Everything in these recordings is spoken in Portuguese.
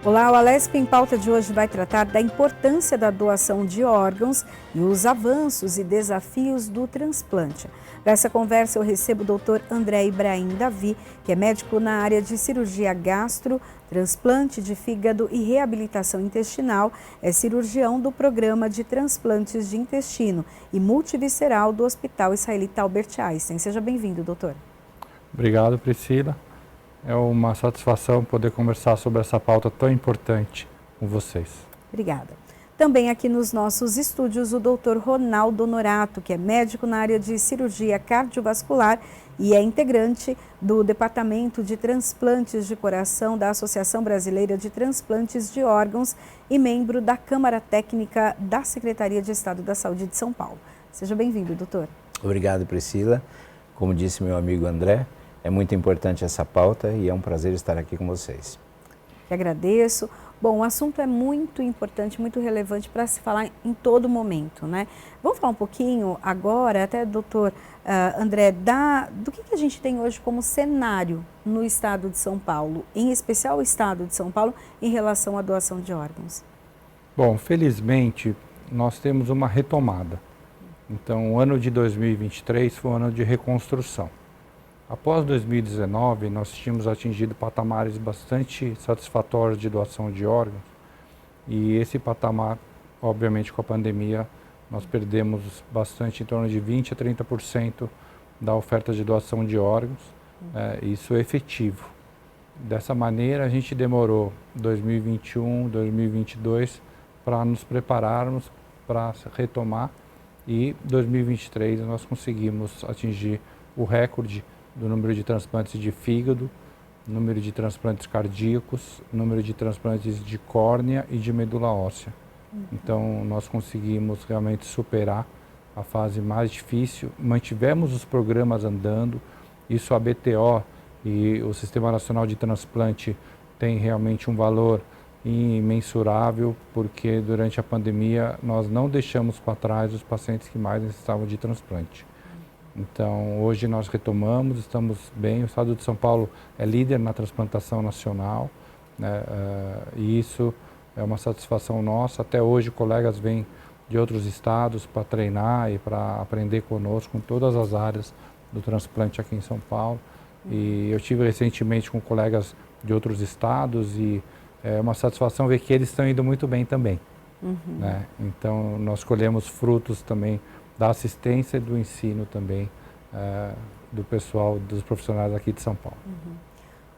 Olá, o Alesp em Pauta de hoje vai tratar da importância da doação de órgãos e os avanços e desafios do transplante. Para essa conversa eu recebo o Dr. André Ibrahim Davi, que é médico na área de cirurgia gastro, transplante de fígado e reabilitação intestinal, é cirurgião do programa de transplantes de intestino e multivisceral do Hospital Israelita Albert Einstein. Seja bem-vindo, doutor. Obrigado, Priscila. É uma satisfação poder conversar sobre essa pauta tão importante com vocês. Obrigada. Também aqui nos nossos estúdios o Dr. Ronaldo Honorato, que é médico na área de cirurgia cardiovascular e é integrante do Departamento de Transplantes de Coração da Associação Brasileira de Transplantes de Órgãos e membro da Câmara Técnica da Secretaria de Estado da Saúde de São Paulo. Seja bem-vindo, doutor. Obrigado, Priscila. Como disse meu amigo André, é muito importante essa pauta e é um prazer estar aqui com vocês. Eu agradeço. Bom, o assunto é muito importante, muito relevante para se falar em todo momento, né? Vamos falar um pouquinho agora, até doutor André, do que a gente tem hoje como cenário no estado de São Paulo, em especial o estado de São Paulo, em relação à doação de órgãos. Bom, felizmente nós temos uma retomada. Então, o ano de 2023 foi um ano de reconstrução. Após 2019, nós tínhamos atingido patamares bastante satisfatórios de doação de órgãos e esse patamar, obviamente com a pandemia, nós perdemos bastante, em torno de 20% a 30% da oferta de doação de órgãos, isso é efetivo. Dessa maneira, a gente demorou 2021, 2022 para nos prepararmos para retomar e 2023 nós conseguimos atingir o recorde do número de transplantes de fígado, número de transplantes cardíacos, número de transplantes de córnea e de medula óssea. Então, nós conseguimos realmente superar a fase mais difícil, mantivemos os programas andando, isso a BTO e o Sistema Nacional de Transplante tem realmente um valor imensurável, porque durante a pandemia nós não deixamos para trás os pacientes que mais necessitavam de transplante. Então, hoje nós retomamos, estamos bem. O estado de São Paulo é líder na transplantação nacional, né? E isso é uma satisfação nossa. Até hoje, colegas vêm de outros estados para treinar e para aprender conosco em todas as áreas do transplante aqui em São Paulo. E eu tive recentemente com colegas de outros estados e é uma satisfação ver que eles estão indo muito bem também. Né? Então, nós colhemos frutos também da assistência e do ensino também do pessoal, dos profissionais aqui de São Paulo.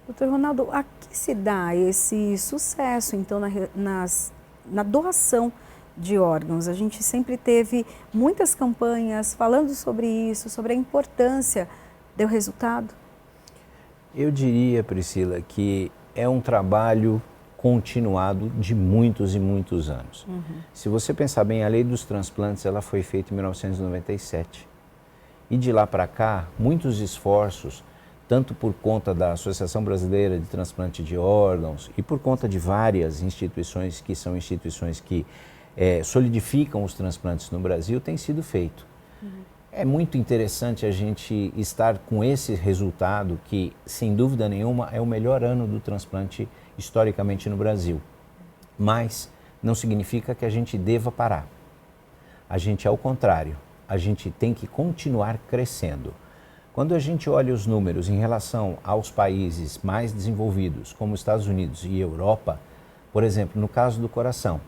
Doutor Ronaldo, a que se dá esse sucesso, então, na doação de órgãos? A gente sempre teve muitas campanhas falando sobre isso, sobre a importância. Deu resultado? Eu diria, Priscila, que é um trabalho continuado de muitos e muitos anos. Se você pensar bem, a lei dos transplantes ela foi feita em 1997. E de lá para cá, muitos esforços, tanto por conta da Associação Brasileira de Transplante de Órgãos e por conta de várias instituições que são instituições que solidificam os transplantes no Brasil, tem sido feito. É muito interessante a gente estar com esse resultado que, sem dúvida nenhuma, é o melhor ano do transplante historicamente no Brasil. Mas não significa que a gente deva parar. A gente, ao contrário, a gente tem que continuar crescendo. Quando a gente olha os números em relação aos países mais desenvolvidos, como Estados Unidos e Europa, por exemplo, no caso do coração,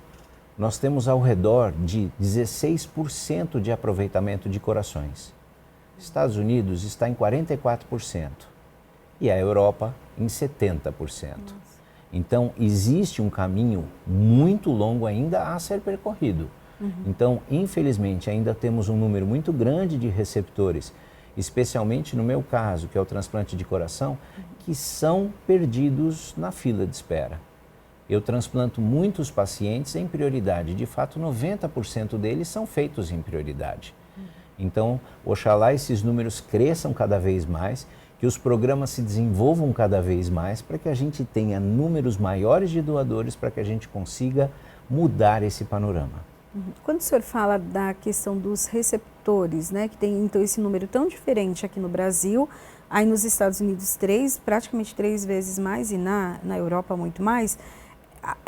nós temos ao redor de 16% de aproveitamento de corações. Estados Unidos está em 44% e a Europa em 70%. Então, existe um caminho muito longo ainda a ser percorrido. Então, infelizmente, ainda temos um número muito grande de receptores, especialmente no meu caso, que é o transplante de coração, que são perdidos na fila de espera. Eu transplanto muitos pacientes em prioridade. De fato, 90% deles são feitos em prioridade. Então, oxalá esses números cresçam cada vez mais, que os programas se desenvolvam cada vez mais para que a gente tenha números maiores de doadores para que a gente consiga mudar esse panorama. Quando o senhor fala da questão dos receptores, né, que tem então esse número tão diferente aqui no Brasil, aí nos Estados Unidos praticamente 3 vezes mais e na Europa muito mais,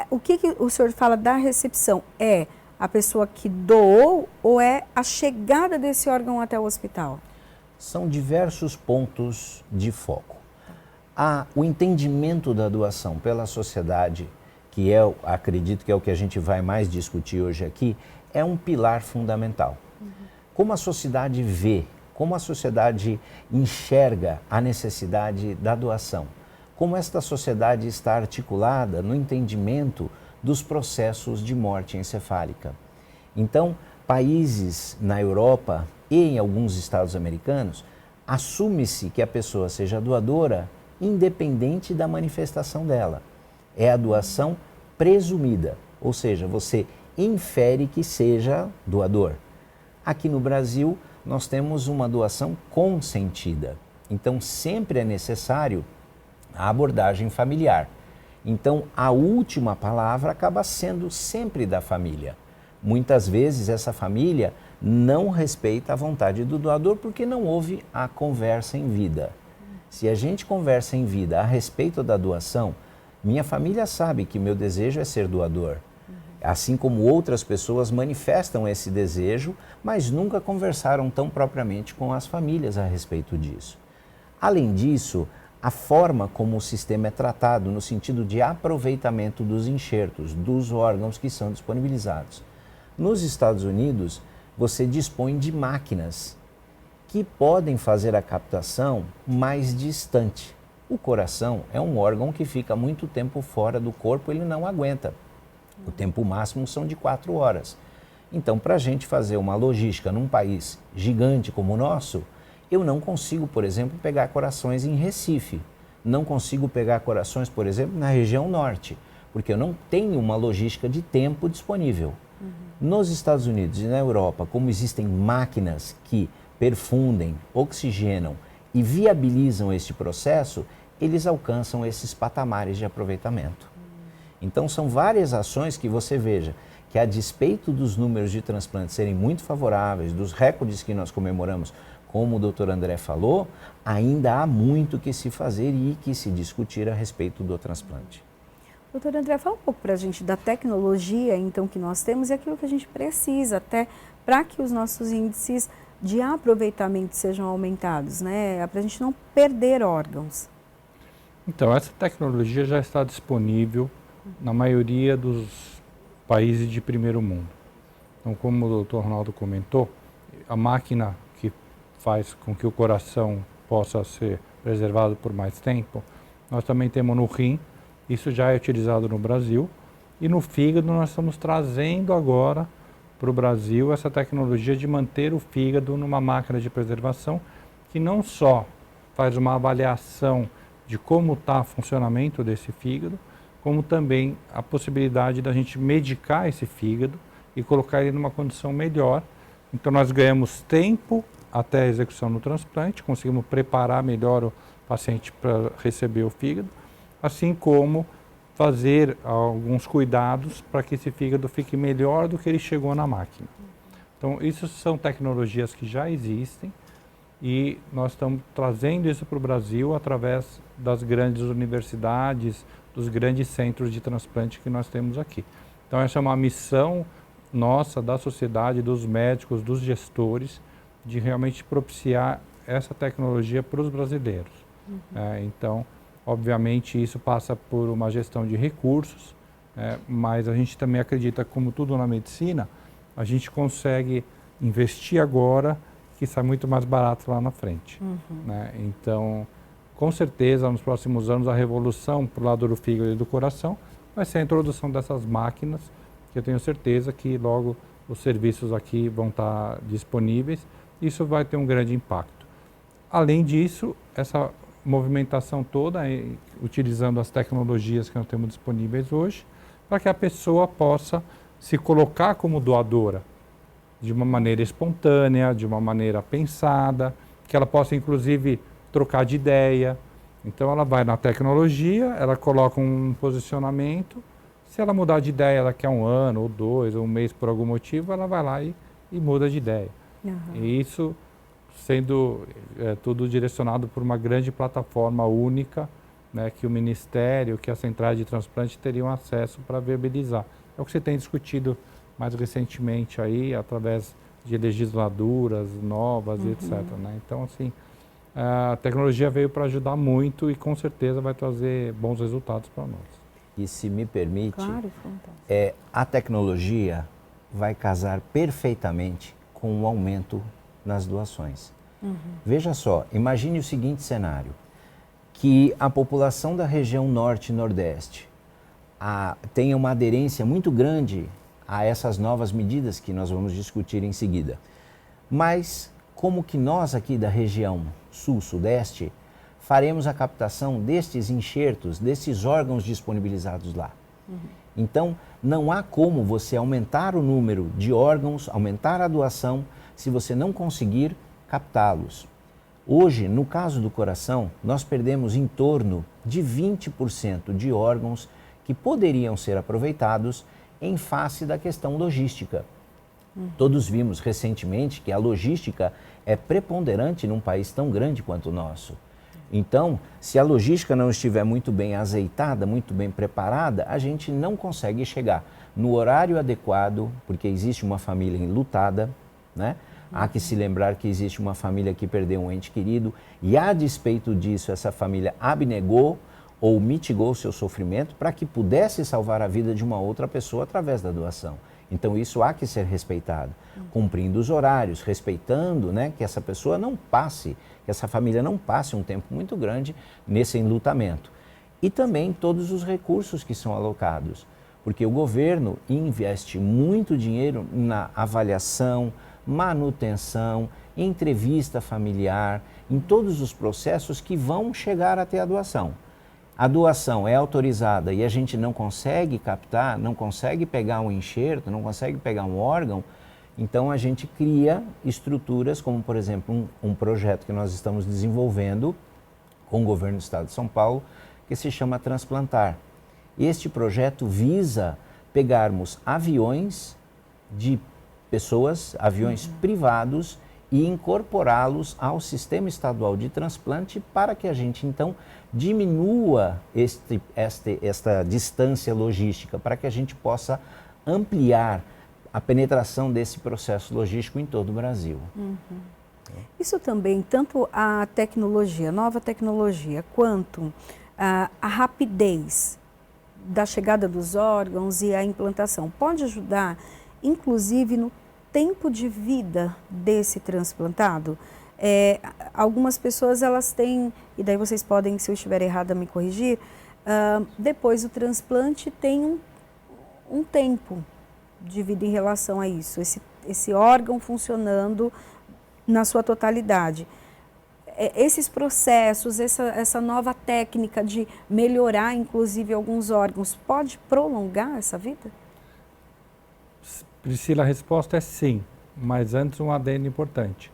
o que o senhor fala da recepção? É a pessoa que doou ou é a chegada desse órgão até o hospital? São diversos pontos de foco. O entendimento da doação pela sociedade, que acredito que é o que a gente vai mais discutir hoje aqui, é um pilar fundamental. Como a sociedade vê, como a sociedade enxerga a necessidade da doação, como esta sociedade está articulada no entendimento dos processos de morte encefálica. Então, países na Europa e em alguns estados americanos, assume-se que a pessoa seja doadora independente da manifestação dela. É a doação presumida, ou seja, você infere que seja doador. Aqui no Brasil, nós temos uma doação consentida. Então, sempre é necessário a abordagem familiar. Então, a última palavra acaba sendo sempre da família. Muitas vezes, essa família não respeita a vontade do doador porque não houve a conversa em vida. Se a gente conversa em vida a respeito da doação, minha família sabe que meu desejo é ser doador. Assim como outras pessoas manifestam esse desejo, mas nunca conversaram tão propriamente com as famílias a respeito disso. Além disso, a forma como o sistema é tratado no sentido de aproveitamento dos enxertos, dos órgãos que são disponibilizados. Nos Estados Unidos, você dispõe de máquinas que podem fazer a captação mais distante. O coração é um órgão que fica muito tempo fora do corpo, ele não aguenta. O tempo máximo são de 4 horas. Então, para a gente fazer uma logística num país gigante como o nosso, eu não consigo, por exemplo, pegar corações em Recife. Não consigo pegar corações, por exemplo, na região norte, porque eu não tenho uma logística de tempo disponível. Nos Estados Unidos e na Europa, como existem máquinas que perfundem, oxigenam e viabilizam este processo, eles alcançam esses patamares de aproveitamento. Então, são várias ações que você veja que, a despeito dos números de transplantes serem muito favoráveis, dos recordes que nós comemoramos, como o Dr. André falou, ainda há muito que se fazer e que se discutir a respeito do transplante. Doutor André, fala um pouco para a gente da tecnologia, então, que nós temos e aquilo que a gente precisa até para que os nossos índices de aproveitamento sejam aumentados, né? Para a gente não perder órgãos. Então, essa tecnologia já está disponível na maioria dos países de primeiro mundo. Então, como o Dr. Ronaldo comentou, a máquina que faz com que o coração possa ser preservado por mais tempo, nós também temos no rim, isso já é utilizado no Brasil, e no fígado nós estamos trazendo agora para o Brasil essa tecnologia de manter o fígado numa máquina de preservação que não só faz uma avaliação de como está o funcionamento desse fígado, como também a possibilidade da gente medicar esse fígado e colocar ele numa condição melhor. Então nós ganhamos tempo até a execução do transplante, conseguimos preparar melhor o paciente para receber o fígado, assim como fazer alguns cuidados para que esse fígado fique melhor do que ele chegou na máquina. Então isso são tecnologias que já existem e nós estamos trazendo isso para o Brasil através das grandes universidades, dos grandes centros de transplante que nós temos aqui. Então essa é uma missão nossa, da sociedade, dos médicos, dos gestores, de realmente propiciar essa tecnologia para os brasileiros. Então, obviamente, isso passa por uma gestão de recursos, mas a gente também acredita, como tudo na medicina, a gente consegue investir agora, que sai muito mais barato lá na frente. Então, com certeza, nos próximos anos, a revolução para o lado do fígado e do coração vai ser a introdução dessas máquinas, que eu tenho certeza que logo os serviços aqui vão estar disponíveis. Isso vai ter um grande impacto. Além disso, essa movimentação toda, utilizando as tecnologias que nós temos disponíveis hoje, para que a pessoa possa se colocar como doadora, de uma maneira espontânea, de uma maneira pensada, que ela possa, inclusive, trocar de ideia. Então ela vai na tecnologia, ela coloca um posicionamento, se ela mudar de ideia daqui a 1 ano, ou 2, ou 1 mês por algum motivo, ela vai lá e muda de ideia. E isso sendo tudo direcionado por uma grande plataforma única né, que o Ministério, que as centrais de transplante teriam acesso para viabilizar. É o que você tem discutido mais recentemente aí, através de legisladuras novas e etc. Né? Então, assim, a tecnologia veio para ajudar muito e com certeza vai trazer bons resultados para nós. E se me permite, Claro, a tecnologia vai casar perfeitamente com o aumento nas doações. Veja só, imagine o seguinte cenário, que a população da região norte e nordeste tenha uma aderência muito grande a essas novas medidas que nós vamos discutir em seguida. Mas como que nós aqui da região sul-sudeste faremos a captação destes enxertos, desses órgãos disponibilizados lá? Então, não há como você aumentar o número de órgãos, aumentar a doação, se você não conseguir captá-los. Hoje, no caso do coração, nós perdemos em torno de 20% de órgãos que poderiam ser aproveitados em face da questão logística. Todos vimos recentemente que a logística é preponderante num país tão grande quanto o nosso. Então, se a logística não estiver muito bem azeitada, muito bem preparada, a gente não consegue chegar no horário adequado, porque existe uma família enlutada, né? Há que se lembrar que existe uma família que perdeu um ente querido e, a despeito disso, essa família abnegou ou mitigou o seu sofrimento para que pudesse salvar a vida de uma outra pessoa através da doação. Então, isso há que ser respeitado, cumprindo os horários, respeitando, né, que essa pessoa não passe, que essa família não passe um tempo muito grande nesse enlutamento. E também todos os recursos que são alocados, porque o governo investe muito dinheiro na avaliação, manutenção, entrevista familiar, em todos os processos que vão chegar até a doação. A doação é autorizada e a gente não consegue captar, não consegue pegar um enxerto, não consegue pegar um órgão, então a gente cria estruturas como, por exemplo, um projeto que nós estamos desenvolvendo com o governo do estado de São Paulo, que se chama Transplantar. Este projeto visa pegarmos aviões de pessoas, aviões privados, e incorporá-los ao sistema estadual de transplante para que a gente, então, diminua esta distância logística, para que a gente possa ampliar a penetração desse processo logístico em todo o Brasil. Isso também, tanto a tecnologia, nova tecnologia, quanto a rapidez da chegada dos órgãos e a implantação, pode ajudar, inclusive, no tempo de vida desse transplantado? Algumas pessoas, elas têm, e daí vocês podem, se eu estiver errada, me corrigir, depois do transplante tem um tempo de vida em relação a isso, esse órgão funcionando na sua totalidade. Esses processos, essa nova técnica de melhorar, inclusive, alguns órgãos, pode prolongar essa vida? Priscila, a resposta é sim, mas antes um adendo importante.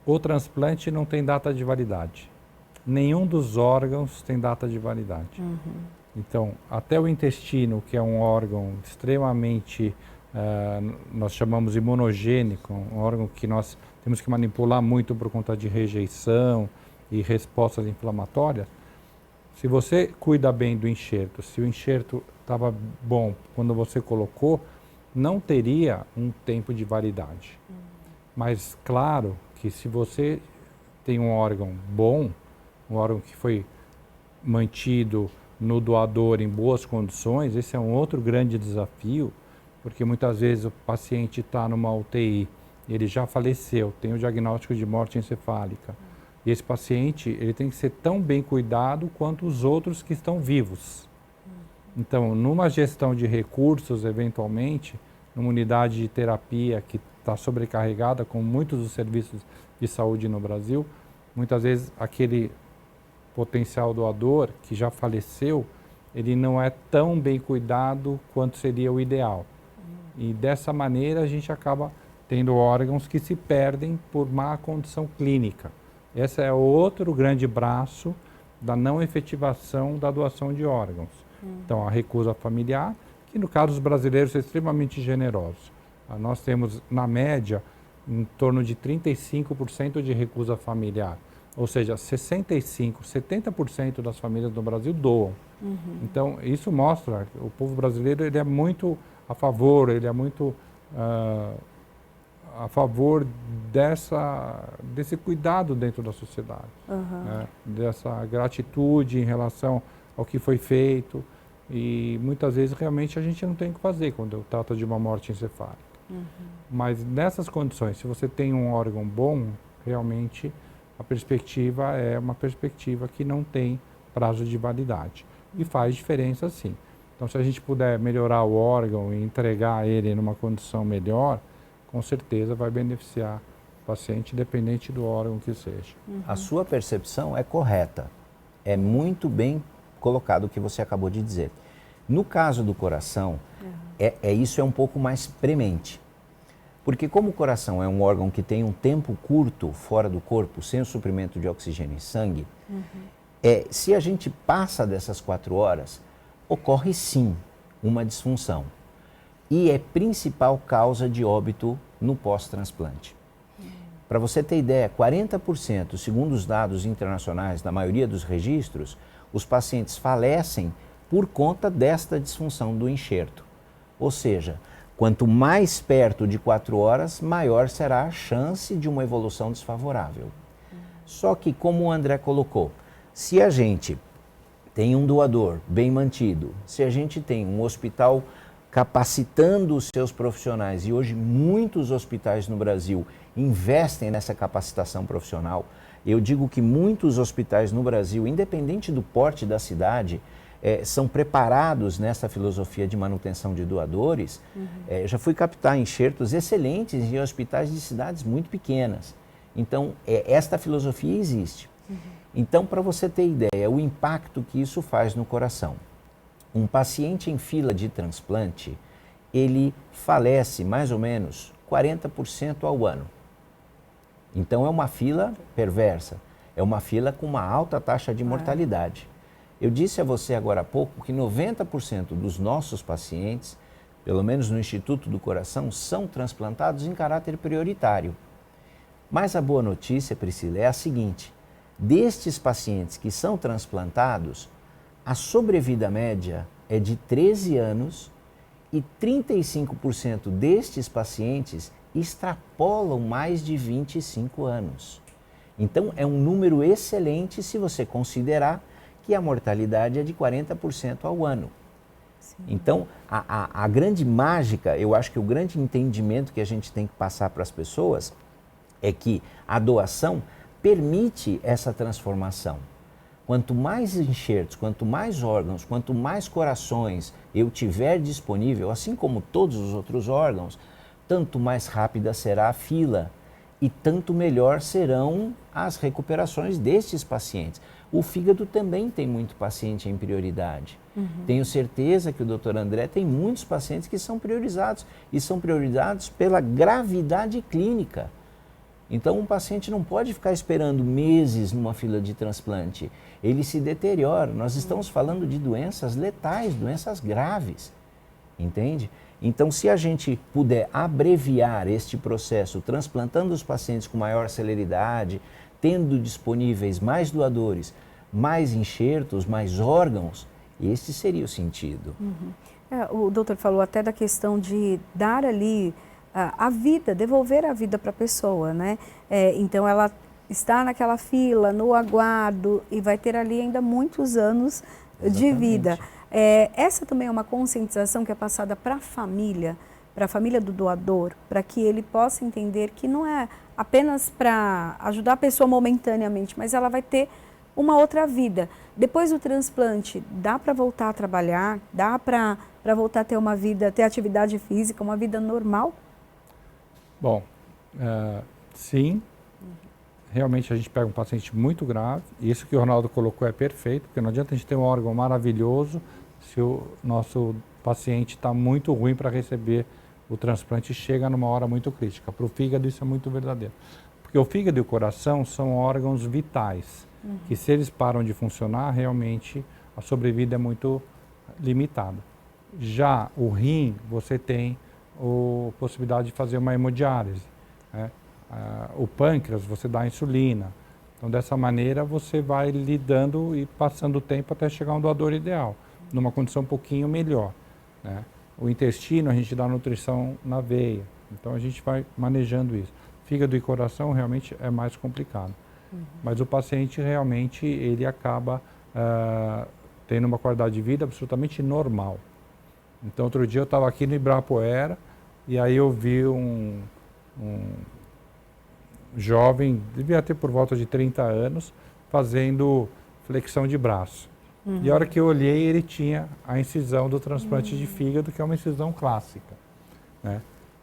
O transplante não tem data de validade. Nenhum dos órgãos tem data de validade. Então, até o intestino, que é um órgão extremamente, nós chamamos imunogênico, um órgão que nós temos que manipular muito por conta de rejeição e respostas inflamatórias. Se você cuida bem do enxerto, se o enxerto estava bom quando você colocou, não teria um tempo de validade. Mas, claro, que se você tem um órgão bom, um órgão que foi mantido no doador em boas condições, esse é um outro grande desafio, porque muitas vezes o paciente está numa UTI, ele já faleceu, tem o diagnóstico de morte encefálica. E esse paciente, ele tem que ser tão bem cuidado quanto os outros que estão vivos. Então, numa gestão de recursos, eventualmente, numa unidade de terapia que está sobrecarregada, com muitos dos serviços de saúde no Brasil, muitas vezes aquele potencial doador que já faleceu, ele não é tão bem cuidado quanto seria o ideal. E dessa maneira a gente acaba tendo órgãos que se perdem por má condição clínica. Esse é outro grande braço da não efetivação da doação de órgãos. Então, a recusa familiar, que no caso dos brasileiros é extremamente generoso. Nós temos, na média, em torno de 35% de recusa familiar. Ou seja, 65%, 70% das famílias do Brasil doam. Então, isso mostra que o povo brasileiro ele é muito a favor, ele é muito a favor desse cuidado dentro da sociedade, né? Dessa gratitude em relação ao que foi feito. E muitas vezes realmente a gente não tem o que fazer quando trata de uma morte encefálica. Mas nessas condições, se você tem um órgão bom, realmente a perspectiva é uma perspectiva que não tem prazo de validade. E faz diferença sim. Então, se a gente puder melhorar o órgão e entregar ele numa condição melhor, com certeza vai beneficiar o paciente, independente do órgão que seja. A sua percepção é correta. É muito bem colocado o que você acabou de dizer. No caso do coração, isso é um pouco mais premente. Porque como o coração é um órgão que tem um tempo curto fora do corpo, sem o suprimento de oxigênio e sangue, se a gente passa dessas 4 horas, ocorre sim uma disfunção. E é principal causa de óbito no pós-transplante. Para você ter ideia, 40%, segundo os dados internacionais da maioria dos registros, os pacientes falecem por conta desta disfunção do enxerto. Ou seja, quanto mais perto de 4 horas, maior será a chance de uma evolução desfavorável. Só que, como o André colocou, se a gente tem um doador bem mantido, se a gente tem um hospital capacitando os seus profissionais, e hoje muitos hospitais no Brasil investem nessa capacitação profissional, eu digo que muitos hospitais no Brasil, independente do porte da cidade, são preparados nessa filosofia de manutenção de doadores. Já fui captar enxertos excelentes em hospitais de cidades muito pequenas. Então, esta filosofia existe. Então, para você ter ideia, o impacto que isso faz no coração. Um paciente em fila de transplante, ele falece mais ou menos 40% ao ano. Então, é uma fila perversa, é uma fila com uma alta taxa de mortalidade. Eu disse a você agora há pouco que 90% dos nossos pacientes, pelo menos no Instituto do Coração, são transplantados em caráter prioritário. Mas a boa notícia, Priscila, é a seguinte: destes pacientes que são transplantados, a sobrevida média é de 13 anos e 35% destes pacientes extrapolam mais de 25 anos. Então, é um número excelente se você considerar que a mortalidade é de 40% ao ano. Sim. Então, a grande mágica, eu acho que o grande entendimento que a gente tem que passar para as pessoas é que a doação permite essa transformação. Quanto mais enxertos, quanto mais órgãos, quanto mais corações eu tiver disponível, assim como todos os outros órgãos, tanto mais rápida será a fila e tanto melhor serão as recuperações destes pacientes. O fígado também tem muito paciente em prioridade. Tenho certeza que o Dr. André tem muitos pacientes que são priorizados e são priorizados pela gravidade clínica. Então, um paciente não pode ficar esperando meses numa fila de transplante. Ele se deteriora. Nós estamos falando de doenças letais, doenças graves, entende? Então, se a gente puder abreviar este processo, transplantando os pacientes com maior celeridade, tendo disponíveis mais doadores, mais enxertos, mais órgãos, esse seria o sentido. O doutor falou até da questão de dar ali a vida, devolver a vida para a pessoa, né? Então, ela está naquela fila, no aguardo, e vai ter ali ainda muitos anos de vida. Essa também é uma conscientização que é passada para a família do doador, para que ele possa entender que não é apenas para ajudar a pessoa momentaneamente, mas ela vai ter uma outra vida. Depois do transplante, dá para voltar a trabalhar? Dá para voltar a ter uma vida, ter atividade física, uma vida normal? Bom, sim. Realmente a gente pega um paciente muito grave, e isso que o Ronaldo colocou é perfeito, porque não adianta a gente ter um órgão maravilhoso se o nosso paciente está muito ruim para receber o transplante e chega numa hora muito crítica. Para o fígado isso é muito verdadeiro. Porque o fígado e o coração são órgãos vitais, que se eles param de funcionar, realmente a sobrevida é muito limitada. Já o rim, você tem a possibilidade de fazer uma hemodiálise, né? O pâncreas, você dá insulina. Então, dessa maneira, você vai lidando e passando o tempo até chegar a um doador ideal, numa condição um pouquinho melhor, né? O intestino, a gente dá nutrição na veia, então a gente vai manejando isso. Fígado e coração realmente é mais complicado, mas o paciente realmente ele acaba tendo uma qualidade de vida absolutamente normal. Então, outro dia eu estava aqui no Ibirapuera e aí eu vi um jovem, devia ter por volta de 30 anos, fazendo flexão de braço. E a hora que eu olhei, ele tinha a incisão do transplante de fígado, que é uma incisão clássica, né?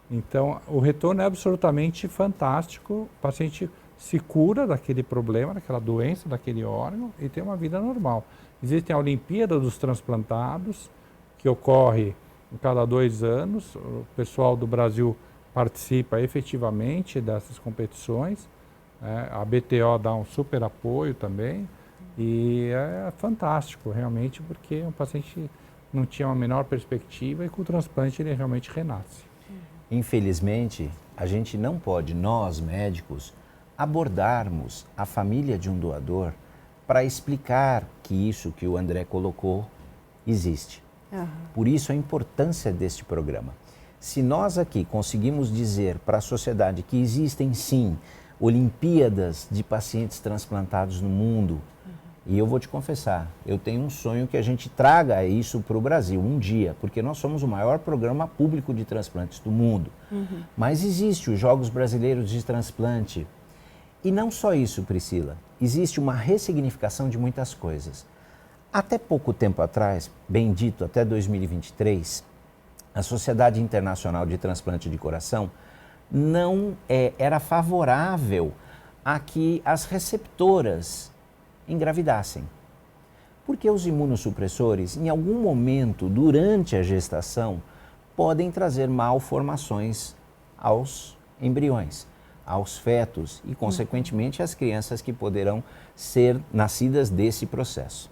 Então, o retorno é absolutamente fantástico, o paciente se cura daquele problema, daquela doença, daquele órgão e tem uma vida normal. Existe a Olimpíada dos Transplantados, que ocorre a cada 2 anos, o pessoal do Brasil participa efetivamente dessas competições, a BTO dá um super apoio também, e é fantástico realmente, porque o paciente não tinha uma menor perspectiva e com o transplante ele realmente renasce. Infelizmente, a gente não pode, nós médicos, abordarmos a família de um doador para explicar que isso que o André colocou existe. Por isso a importância deste programa. Se nós aqui conseguimos dizer para a sociedade que existem sim Olimpíadas de pacientes transplantados no mundo, e eu vou te confessar, eu tenho um sonho que a gente traga isso para o Brasil um dia, porque nós somos o maior programa público de transplantes do mundo. Mas existe os Jogos Brasileiros de Transplante. E não só isso, Priscila, existe uma ressignificação de muitas coisas. Até pouco tempo atrás, bem dito, até 2023, a Sociedade Internacional de Transplante de Coração não era favorável a que as receptoras engravidassem. Porque os imunossupressores, em algum momento durante a gestação, podem trazer malformações aos embriões, aos fetos e, consequentemente, às crianças que poderão ser nascidas desse processo.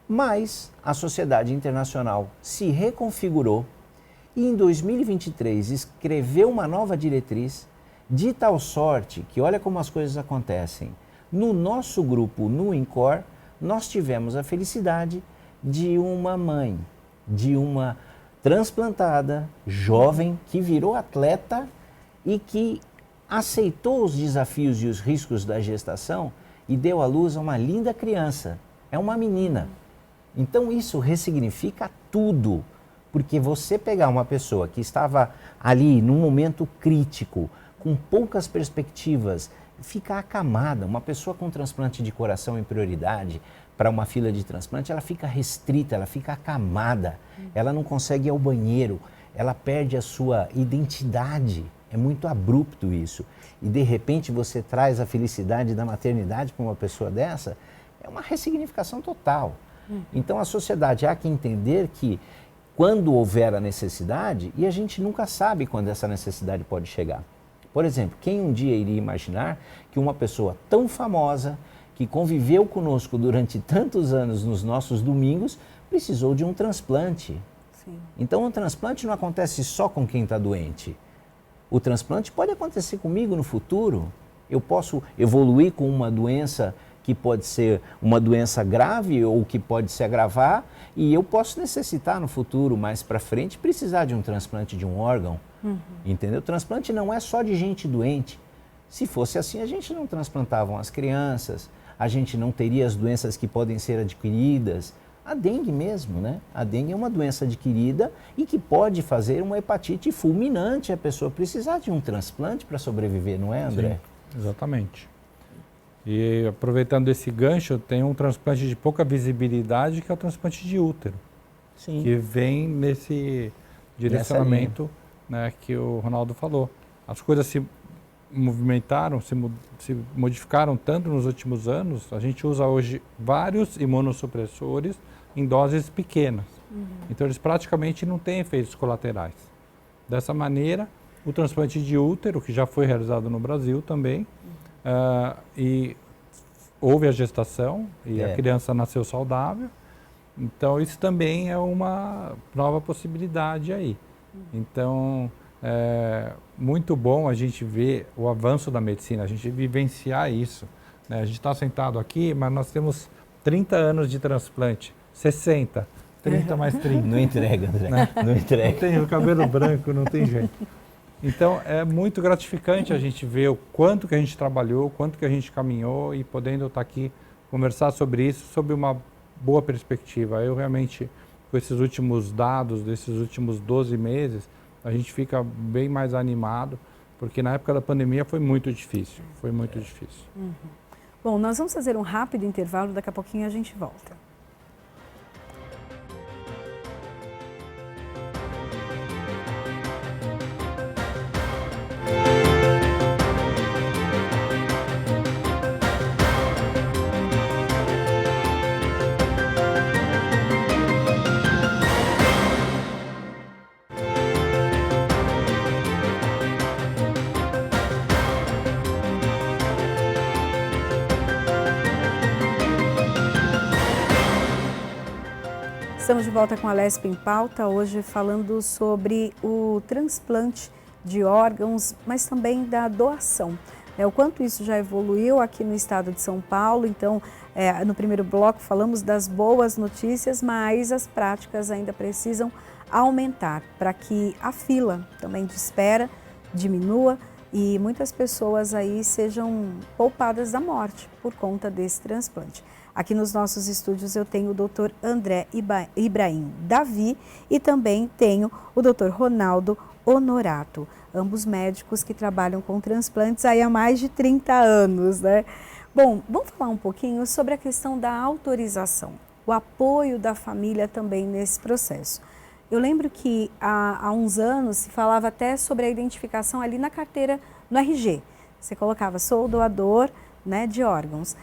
Mas a Sociedade Internacional se reconfigurou e em 2023 escreveu uma nova diretriz de tal sorte que olha como as coisas acontecem. No nosso grupo, no INCOR, nós tivemos a felicidade de uma mãe, de uma transplantada jovem que virou atleta e que aceitou os desafios e os riscos da gestação e deu à luz a uma linda criança. É uma menina. Então isso ressignifica tudo, porque você pegar uma pessoa que estava ali num momento crítico, com poucas perspectivas, fica acamada. Uma pessoa com transplante de coração em prioridade para uma fila de transplante, ela fica restrita, ela fica acamada, ela não consegue ir ao banheiro, ela perde a sua identidade. É muito abrupto isso. E de repente você traz a felicidade da maternidade para uma pessoa dessa, é uma ressignificação total. Então a sociedade há que entender que quando houver a necessidade, e a gente nunca sabe quando essa necessidade pode chegar. Por exemplo, quem um dia iria imaginar que uma pessoa tão famosa, que conviveu conosco durante tantos anos nos nossos domingos, precisou de um transplante. Sim. Então o transplante não acontece só com quem está doente. O transplante pode acontecer comigo no futuro. Eu posso evoluir com uma doença que pode ser uma doença grave ou que pode se agravar, e eu posso necessitar no futuro, mais para frente, precisar de um transplante de um órgão. Entendeu? O transplante não é só de gente doente. Se fosse assim, a gente não transplantava as crianças, a gente não teria as doenças que podem ser adquiridas. A dengue mesmo, né? A dengue é uma doença adquirida e que pode fazer uma hepatite fulminante, a pessoa precisar de um transplante para sobreviver, não é, André? Sim, exatamente. E aproveitando esse gancho, tem um transplante de pouca visibilidade, que é o transplante de útero. Sim. Que vem nesse direcionamento, né, que o Ronaldo falou. As coisas se movimentaram, se modificaram tanto nos últimos anos, a gente usa hoje vários imunossupressores em doses pequenas. Então eles praticamente não têm efeitos colaterais. Dessa maneira, o transplante de útero, que já foi realizado no Brasil também, e houve a gestação e a criança nasceu saudável, então isso também é uma nova possibilidade aí. Então, é muito bom a gente ver o avanço da medicina, a gente vivenciar isso, A gente está sentado aqui, mas nós temos 30 anos de transplante, 60, 30 mais 30. Não entrega, André, né? Não entrega. Não tem o cabelo branco, não tem jeito. Então, é muito gratificante a gente ver o quanto que a gente trabalhou, o quanto que a gente caminhou e podendo estar aqui conversar sobre isso, sob uma boa perspectiva. Eu realmente, com esses últimos dados, desses últimos 12 meses, a gente fica bem mais animado, porque na época da pandemia foi muito difícil, Uhum. Bom, nós vamos fazer um rápido intervalo, daqui a pouquinho a gente volta. Estamos de volta com a Lesp em Pauta, hoje falando sobre o transplante de órgãos, mas também da doação. O quanto isso já evoluiu aqui no estado de São Paulo. Então, no primeiro bloco falamos das boas notícias, mas as práticas ainda precisam aumentar para que a fila também de espera diminua e muitas pessoas aí sejam poupadas da morte por conta desse transplante. Aqui nos nossos estúdios eu tenho o Dr. André Ibrahim Davi e também tenho o Dr. Ronaldo Honorato, ambos médicos que trabalham com transplantes aí há mais de 30 anos, né? Bom, vamos falar um pouquinho sobre a questão da autorização, o apoio da família também nesse processo. Eu lembro que há uns anos se falava até sobre a identificação ali na carteira, no RG. Você colocava, sou doador, né, de órgãos.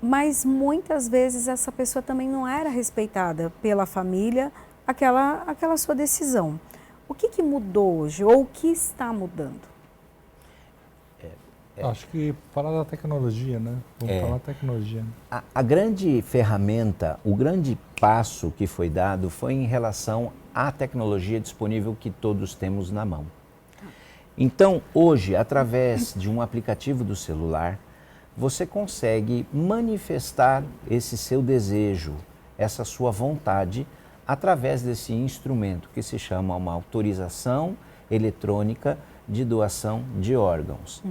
Mas muitas vezes essa pessoa também não era respeitada pela família, aquela sua decisão. O que mudou hoje ou o que está mudando? Acho que falar da tecnologia, né? Vamos falar da tecnologia. A grande ferramenta, o grande passo que foi dado foi em relação à tecnologia disponível que todos temos na mão. Então, hoje, através de um aplicativo do celular, você consegue manifestar esse seu desejo, essa sua vontade, através desse instrumento que se chama uma autorização eletrônica de doação de órgãos.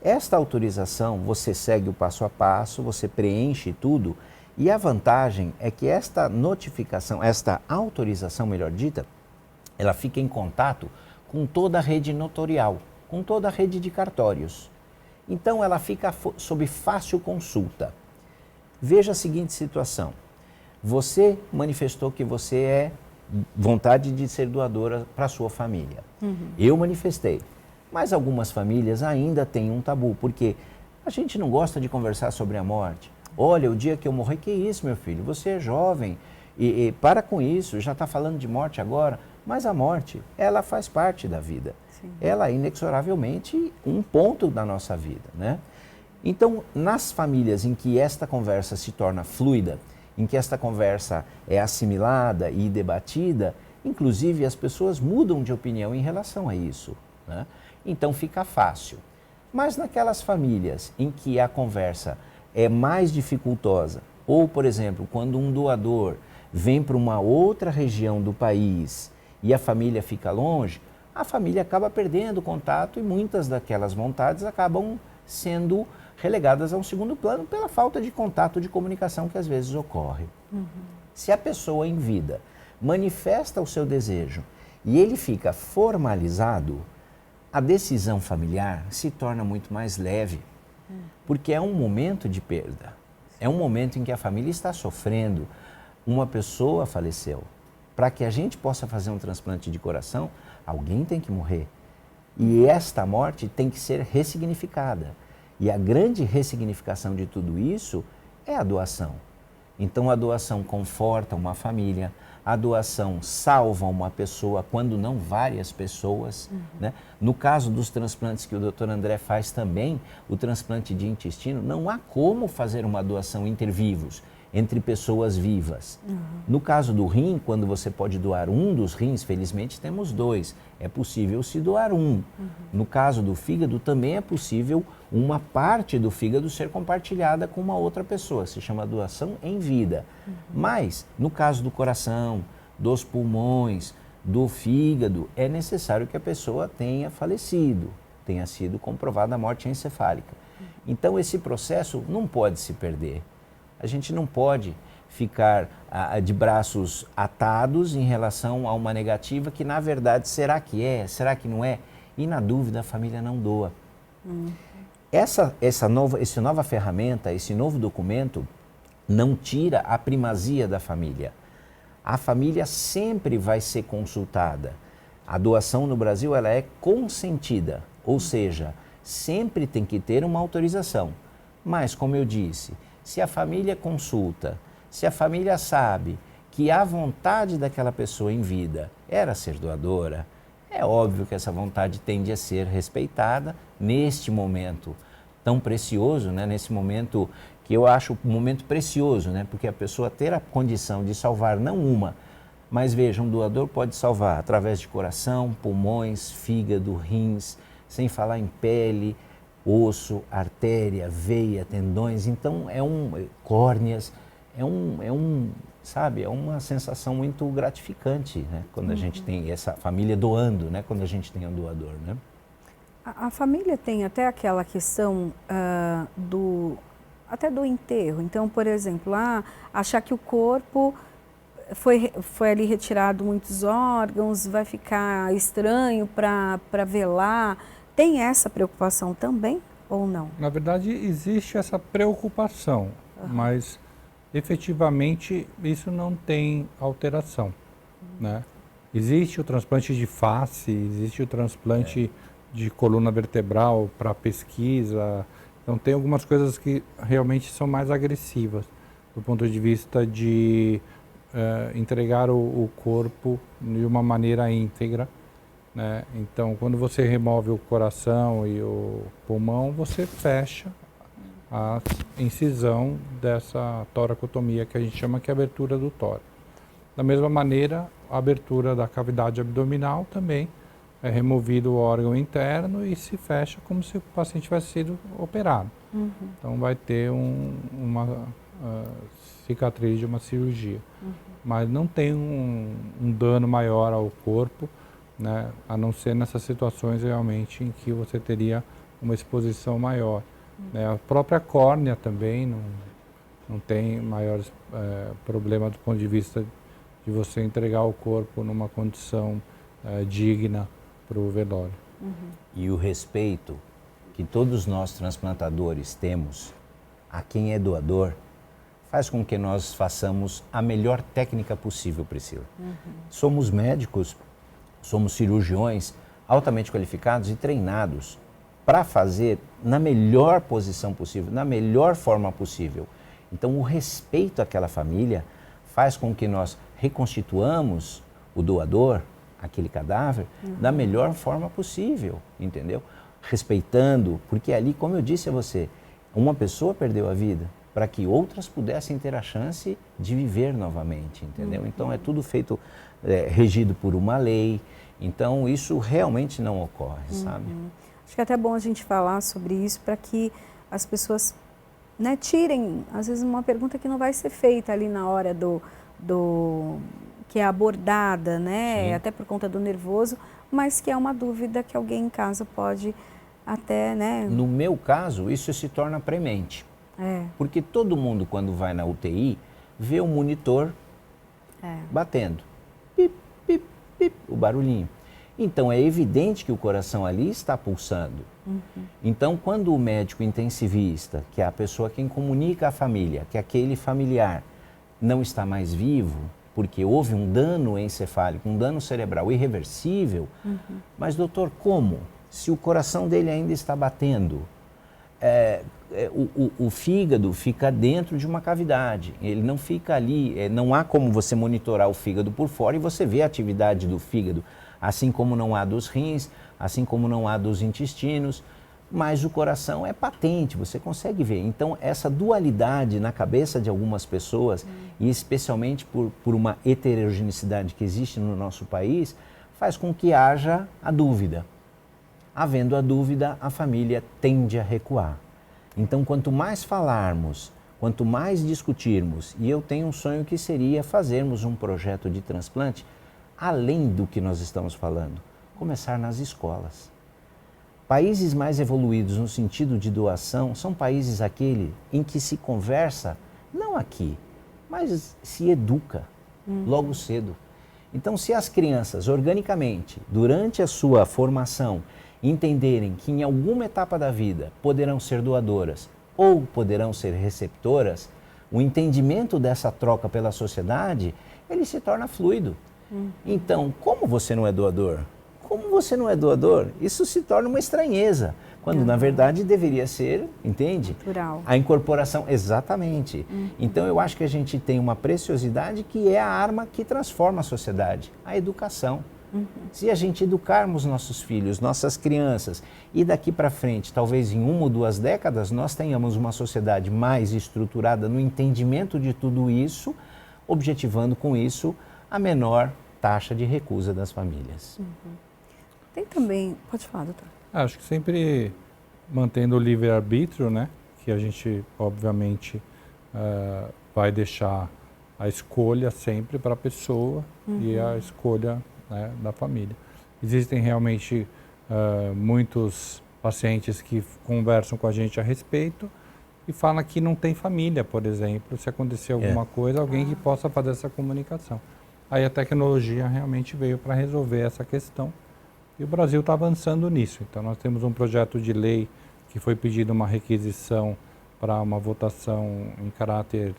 Esta autorização, você segue o passo a passo, você preenche tudo, e a vantagem é que esta notificação, esta autorização, melhor dita, ela fica em contato com toda a rede notorial, com toda a rede de cartórios. Então, ela fica sob fácil consulta. Veja a seguinte situação. Você manifestou que você é vontade de ser doadora para a sua família. Eu manifestei. Mas algumas famílias ainda têm um tabu, porque a gente não gosta de conversar sobre a morte. Olha, o dia que eu morrer, que isso, meu filho? Você é jovem e para com isso, já está falando de morte agora. Mas a morte, ela faz parte da vida. Sim. Ela é inexoravelmente um ponto da nossa vida, né? Então, nas famílias em que esta conversa se torna fluida, em que esta conversa é assimilada e debatida, inclusive as pessoas mudam de opinião em relação a isso, né? Então fica fácil. Mas naquelas famílias em que a conversa é mais dificultosa, ou, por exemplo, quando um doador vem para uma outra região do país e a família fica longe, a família acaba perdendo contato e muitas daquelas vontades acabam sendo relegadas a um segundo plano pela falta de contato, de comunicação que às vezes ocorre. Se a pessoa em vida manifesta o seu desejo e ele fica formalizado, a decisão familiar se torna muito mais leve, porque é um momento de perda, é um momento em que a família está sofrendo, uma pessoa faleceu. Para que a gente possa fazer um transplante de coração, alguém tem que morrer. E esta morte tem que ser ressignificada. E a grande ressignificação de tudo isso é a doação. Então a doação conforta uma família, a doação salva uma pessoa, quando não várias pessoas, né? No caso dos transplantes que o Dr. André faz também, o transplante de intestino, não há como fazer uma doação inter vivos, entre pessoas vivas. No caso do rim, quando você pode doar um dos rins, felizmente temos 2, é possível se doar um. No caso do fígado, também é possível uma parte do fígado ser compartilhada com uma outra pessoa, se chama doação em vida. Mas, no caso do coração, dos pulmões, do fígado, é necessário que a pessoa tenha falecido, tenha sido comprovada a morte encefálica. Então, esse processo não pode se perder. A gente não pode ficar de braços atados em relação a uma negativa que, na verdade, será que é? Será que não é? E, na dúvida, a família não doa. Essa nova ferramenta, esse novo documento, não tira a primazia da família. A família sempre vai ser consultada. A doação no Brasil ela é consentida, ou seja, sempre tem que ter uma autorização. Mas, como eu disse, se a família consulta, se a família sabe que a vontade daquela pessoa em vida era ser doadora, é óbvio que essa vontade tende a ser respeitada neste momento tão precioso, né? Nesse momento que eu acho um momento precioso, né? Porque a pessoa ter a condição de salvar não uma, mas veja, um doador pode salvar através de coração, pulmões, fígado, rins, sem falar em pele, osso, artéria, veia, tendões, então córneas, sabe, é uma sensação muito gratificante, né? Quando a gente tem essa família doando, né? Quando a gente tem um doador, né? A família tem até aquela questão até do enterro. Então, por exemplo, achar que o corpo foi ali retirado muitos órgãos, vai ficar estranho para velar. Tem essa preocupação também ou não? Na verdade, existe essa preocupação, mas efetivamente isso não tem alteração, né? Existe o transplante de face, existe o transplante de coluna vertebral para pesquisa. Então tem algumas coisas que realmente são mais agressivas do ponto de vista de entregar o corpo de uma maneira íntegra, né? Então, quando você remove o coração e o pulmão, você fecha a incisão dessa toracotomia que a gente chama que é a abertura do tórax. Da mesma maneira, a abertura da cavidade abdominal também é removido o órgão interno e se fecha como se o paciente tivesse sido operado. Então, vai ter uma cicatriz de uma cirurgia. Mas não tem um dano maior ao corpo, né, a não ser nessas situações realmente em que você teria uma exposição maior. Né? A própria córnea também não tem maiores problemas do ponto de vista de você entregar o corpo numa condição digna para o velório. E o respeito que todos nós transplantadores temos a quem é doador faz com que nós façamos a melhor técnica possível, Priscila. Somos médicos, somos cirurgiões altamente qualificados e treinados para fazer na melhor posição possível, na melhor forma possível. Então, o respeito àquela família faz com que nós reconstituamos o doador, aquele cadáver, da melhor forma possível, entendeu? Respeitando, porque ali, como eu disse a você, uma pessoa perdeu a vida para que outras pudessem ter a chance de viver novamente, entendeu? Então, é tudo feito, regido por uma lei. Então, isso realmente não ocorre, sabe? Acho que é até bom a gente falar sobre isso para que as pessoas, né, tirem, às vezes, uma pergunta que não vai ser feita ali na hora que é abordada, né? Até por conta do nervoso, mas que é uma dúvida que alguém em casa pode até, né? No meu caso, isso se torna premente. Porque todo mundo, quando vai na UTI, vê o monitor batendo. Pip, pip, pip, o barulhinho. Então, é evidente que o coração ali está pulsando. Então, quando o médico intensivista, que é a pessoa quem comunica à família, que aquele familiar não está mais vivo, porque houve um dano encefálico, um dano cerebral irreversível, mas, doutor, como? Se o coração dele ainda está batendo, o fígado fica dentro de uma cavidade, ele não fica ali, não há como você monitorar o fígado por fora e você vê a atividade do fígado, assim como não há dos rins, assim como não há dos intestinos, mas o coração é patente, você consegue ver. Então, essa dualidade na cabeça de algumas pessoas, e especialmente por uma heterogeneidade que existe no nosso país, faz com que haja a dúvida. Havendo a dúvida, a família tende a recuar. Então, quanto mais falarmos, quanto mais discutirmos, e eu tenho um sonho que seria fazermos um projeto de transplante, além do que nós estamos falando, começar nas escolas. Países mais evoluídos no sentido de doação são países aquele em que se conversa, não aqui, mas se educa logo cedo. Então, se as crianças, organicamente, durante a sua formação, entenderem que em alguma etapa da vida poderão ser doadoras ou poderão ser receptoras, o entendimento dessa troca pela sociedade, ele se torna fluido. Então, como você não é doador? Como você não é doador? Isso se torna uma estranheza, quando na verdade deveria ser, entende? Natural. A incorporação, exatamente. Então eu acho que a gente tem uma preciosidade que é a arma que transforma a sociedade, a educação. Se a gente educarmos nossos filhos, nossas crianças, e daqui para frente, talvez em 1 ou 2 décadas, nós tenhamos uma sociedade mais estruturada no entendimento de tudo isso, objetivando com isso a menor taxa de recusa das famílias. Tem também... Pode falar, doutor. Acho que sempre mantendo o livre-arbítrio, né? Que a gente, obviamente, vai deixar a escolha sempre para a pessoa e a escolha, né, da família. Existem realmente muitos pacientes que conversam com a gente a respeito e falam que não tem família, por exemplo, se acontecer alguma coisa, alguém que possa fazer essa comunicação. Aí a tecnologia realmente veio para resolver essa questão. E o Brasil está avançando nisso. Então, nós temos um projeto de lei que foi pedido uma requisição para uma votação em caráter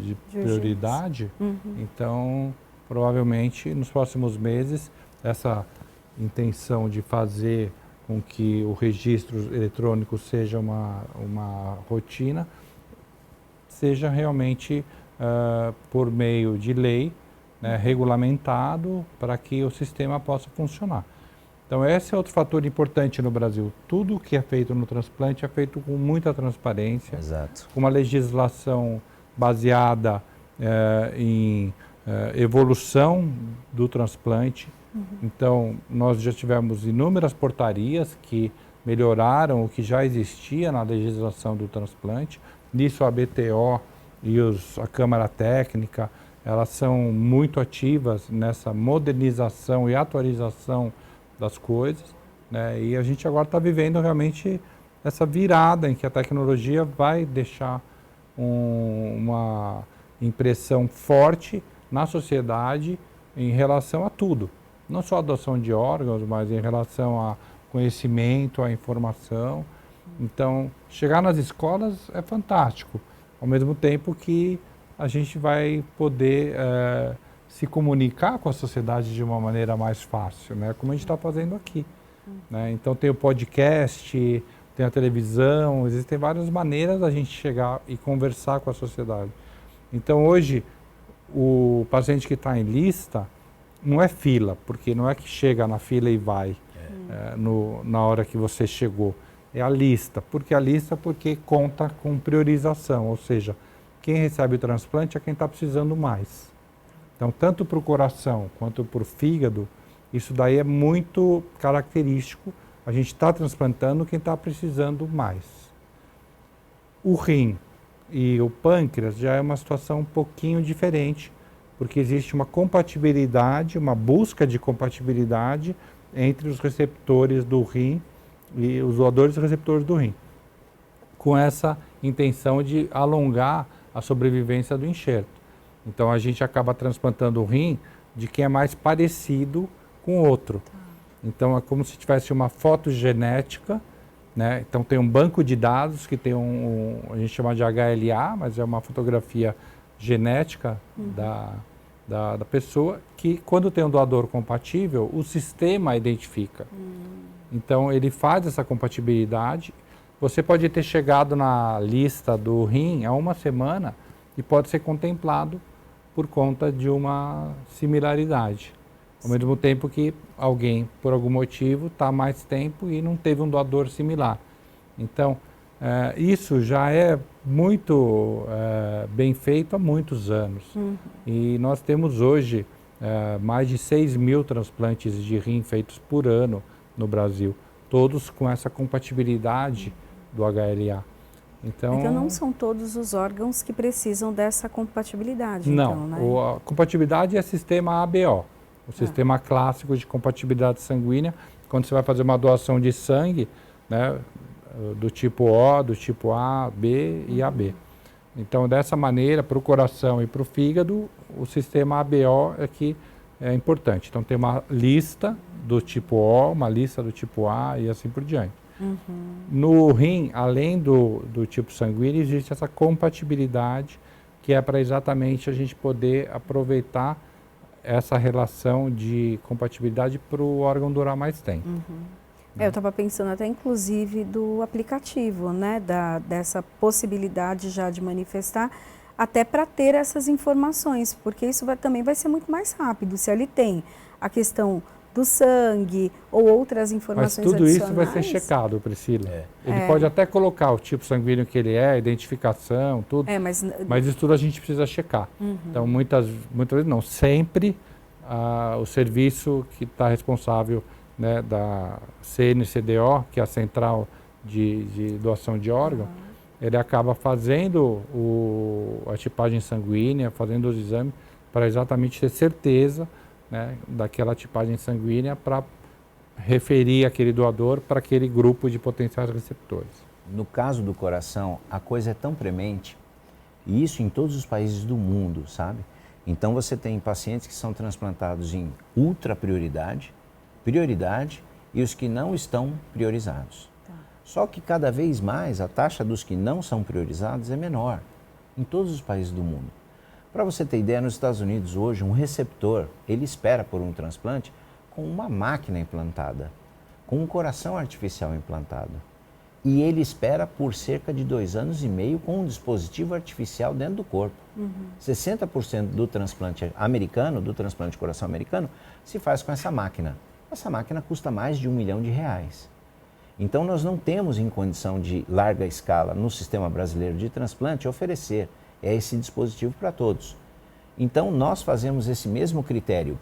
de prioridade. Então, provavelmente, nos próximos meses, essa intenção de fazer com que o registro eletrônico seja uma rotina, seja realmente por meio de lei, né, regulamentado para que o sistema possa funcionar. Então, esse é outro fator importante no Brasil. Tudo que é feito no transplante é feito com muita transparência, com uma legislação baseada em evolução do transplante. Então, nós já tivemos inúmeras portarias que melhoraram o que já existia na legislação do transplante. Nisso, a BTO e a Câmara Técnica, elas são muito ativas nessa modernização e atualização das coisas, né? E a gente agora está vivendo realmente essa virada em que a tecnologia vai deixar uma impressão forte na sociedade em relação a tudo. Não só a adoção de órgãos, mas em relação a conhecimento, a informação. Então, chegar nas escolas é fantástico, ao mesmo tempo que a gente vai poder se comunicar com a sociedade de uma maneira mais fácil, né? Como a gente está fazendo aqui. Né? Então tem o podcast, tem a televisão, existem várias maneiras da gente chegar e conversar com a sociedade. Então hoje, o paciente que está em lista não é fila, porque não é que chega na fila e vai na hora que você chegou. É a lista. Por que a lista? Porque conta com priorização, ou seja, quem recebe o transplante é quem está precisando mais. Então, tanto para o coração quanto para o fígado, isso daí é muito característico. A gente está transplantando quem está precisando mais. O rim e o pâncreas já é uma situação um pouquinho diferente, porque existe uma compatibilidade, uma busca de compatibilidade entre os receptores do rim e os doadores e receptores do rim, com essa intenção de alongar a sobrevivência do enxerto. Então a gente acaba transplantando o rim de quem é mais parecido com o outro. Então é como se tivesse uma fotogenética, né? Então tem um banco de dados que tem a gente chama de HLA, mas é uma fotografia genética da pessoa, que quando tem um doador compatível, o sistema identifica. Então ele faz essa compatibilidade. Você pode ter chegado na lista do rim há 1 semana e pode ser contemplado por conta de uma similaridade. Ao mesmo tempo que alguém, por algum motivo, está mais tempo e não teve um doador similar. Então, isso já é muito bem feito há muitos anos. E nós temos hoje mais de 6.000 transplantes de rim feitos por ano no Brasil, todos com essa compatibilidade do HLA. Então não são todos os órgãos que precisam dessa compatibilidade. Não, então, né? A compatibilidade é sistema ABO, o sistema clássico de compatibilidade sanguínea. Quando você vai fazer uma doação de sangue, né, do tipo O, do tipo A, B e AB. Então, dessa maneira, para o coração e para o fígado, o sistema ABO é que é importante. Então, tem uma lista do tipo O, uma lista do tipo A e assim por diante. No rim, além do tipo sanguíneo, existe essa compatibilidade, que é para exatamente a gente poder aproveitar essa relação de compatibilidade para o órgão durar mais tempo. Eu estava pensando até inclusive do aplicativo, né, dessa possibilidade já de manifestar, até para ter essas informações, porque isso também vai ser muito mais rápido, se ali tem a questão do sangue ou outras informações adicionais. Mas tudo adicionais. isso vai ser checado, Priscila. Ele pode até colocar o tipo sanguíneo que ele é, a identificação, tudo, mas isso tudo a gente precisa checar. Então, muitas vezes não, sempre o serviço que está responsável, né, da CNCDO, que é a Central de Doação de Órgão, ele acaba fazendo a tipagem sanguínea, fazendo os exames, para exatamente ter certeza, né, daquela tipagem sanguínea para referir aquele doador para aquele grupo de potenciais receptores. No caso do coração, a coisa é tão premente, e isso em todos os países do mundo, sabe? Então você tem pacientes que são transplantados em ultra prioridade, e os que não estão priorizados. Só que cada vez mais a taxa dos que não são priorizados é menor em todos os países do mundo. Para você ter ideia, nos Estados Unidos hoje um receptor, ele espera por um transplante com uma máquina implantada, com um coração artificial implantado. E ele espera por cerca de 2 anos e meio com um dispositivo artificial dentro do corpo. 60% do transplante americano, do transplante de coração americano, se faz com essa máquina. Essa máquina custa mais de R$1 milhão. Então nós não temos em condição de larga escala no sistema brasileiro de transplante oferecer esse dispositivo para todos. Então nós fazemos esse mesmo critério,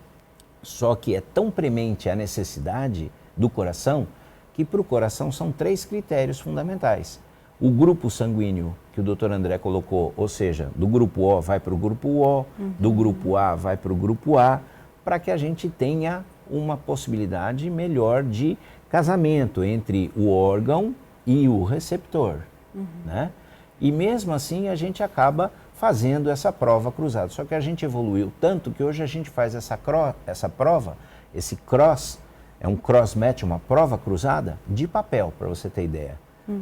só que é tão premente a necessidade do coração que para o coração são 3 critérios fundamentais. O grupo sanguíneo que o Dr. André colocou, ou seja, do grupo O vai para o grupo O, do grupo A vai para o grupo A, para que a gente tenha uma possibilidade melhor de casamento entre o órgão e o receptor, né? E mesmo assim a gente acaba fazendo essa prova cruzada. Só que a gente evoluiu tanto que hoje a gente faz essa prova, esse cross, é um cross-match, uma prova cruzada de papel, para você ter ideia.